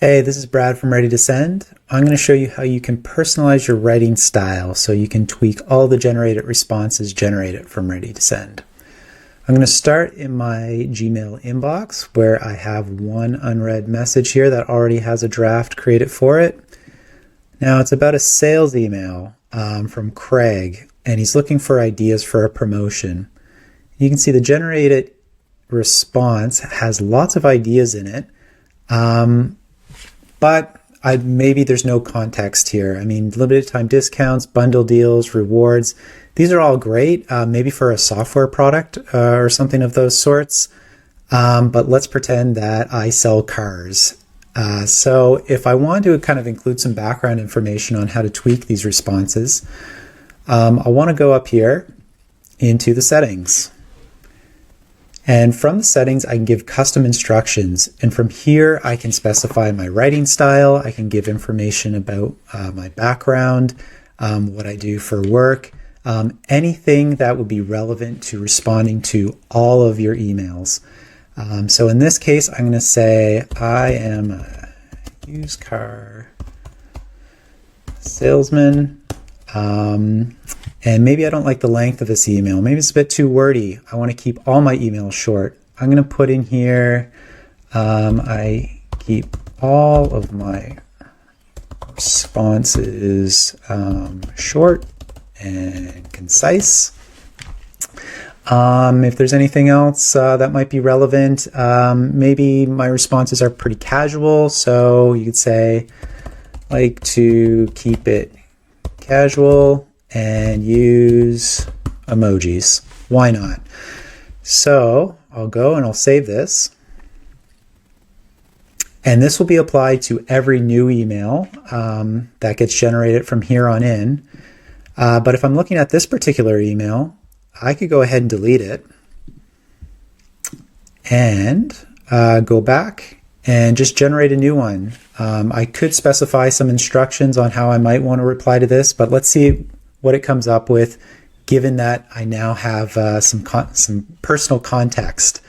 Hey, this is Brad from Ready to Send. I'm going to show you how you can personalize your writing style so you can tweak all the generated responses generated from Ready to Send. I'm going to start in my Gmail inbox where I have one unread message here that already has a draft created for it. Now it's about a sales email from Craig, and he's looking for ideas for a promotion. You can see the generated response has lots of ideas in it. But maybe there's no context here. I mean, limited time discounts, bundle deals, rewards. These are all great, maybe for a software product or something of those sorts. But let's pretend that I sell cars. So if I want to kind of include some background information on how to tweak these responses, I want to go up here into the settings. And from the settings, I can give custom instructions. And from here, I can specify my writing style. I can give information about my background, what I do for work, anything that would be relevant to responding to all of your emails. So in this case, I'm going to say, I am a used car salesman. And maybe I don't like the length of this email. Maybe it's a bit too wordy. I want to keep all my emails short. I'm going to put in here, I keep all of my responses short and concise. If there's anything else that might be relevant, maybe my responses are pretty casual. So you could say, like to keep it casual and use emojis. Why not? So I'll go and I'll save this. And this will be applied to every new email that gets generated from here on in. But if I'm looking at this particular email, I could go ahead and delete it and go back and just generate a new one. I could specify some instructions on how I might want to reply to this, but let's see what it comes up with, given that I now have some personal context.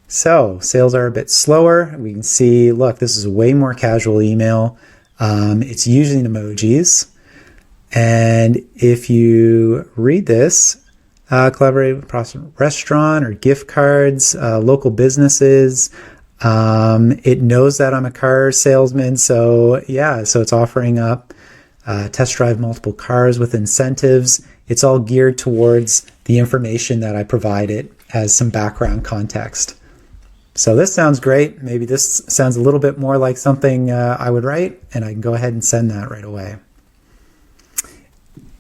So sales are a bit slower. We can see, look, this is a way more casual email. It's using emojis. And if you read this, collaborate with a restaurant or gift cards, local businesses, it knows that I'm a car salesman. So yeah, so it's offering up test drive multiple cars with incentives. It's all geared towards the information that I provided as some background context. So this sounds great. Maybe this sounds a little bit more like something I would write, and I can go ahead and send that right away.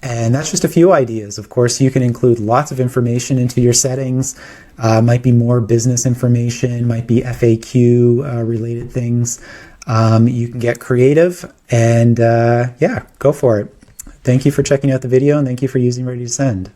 And that's just a few ideas. Of course, you can include lots of information into your settings. Might be more business information, might be FAQ related things. You can get creative and yeah, go for it. Thank you for checking out the video, and thank you for using Ready to Send.